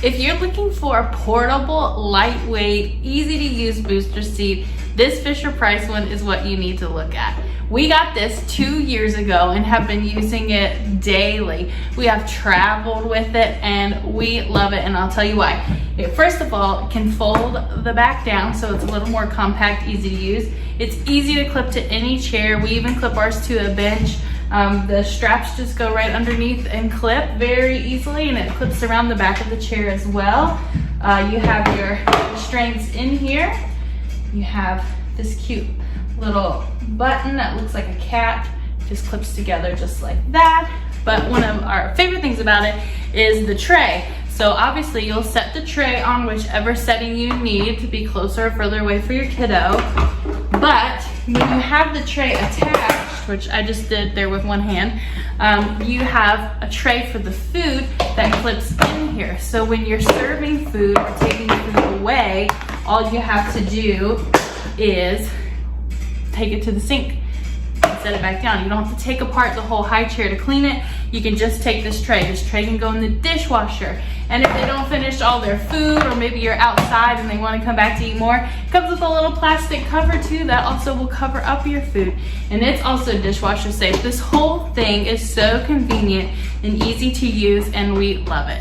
If you're looking for a portable, lightweight, easy to use booster seat, this Fisher-Price one is what you need to look at. We got this 2 years ago and have been using it daily. We have traveled with it and we love it, and I'll tell you why. First of all, it can fold the back down so it's a little more compact, easy to use. It's easy to clip to any chair. We even clip ours to a bench. The straps just go right underneath and clip very easily, and it clips around the back of the chair as well. You have your restraints in here. You have this cute little button that looks like a cat, just clips together just like that. But one of our favorite things about it is the tray. So obviously you'll set the tray on whichever setting you need to be closer or further away for your kiddo. But when you have the tray attached, which I just did there with one hand, you have a tray for the food that clips in here. So when you're serving food or taking food away, all you have to do is take it to the sink and set it back down. You don't have to take apart the whole high chair to clean it. You can just take this tray. This tray can go in the dishwasher. And if they don't finish all their food, or maybe you're outside and they want to come back to eat more, it comes with a little plastic cover too that also will cover up your food. And it's also dishwasher safe. This whole thing is so convenient and easy to use, and we love it.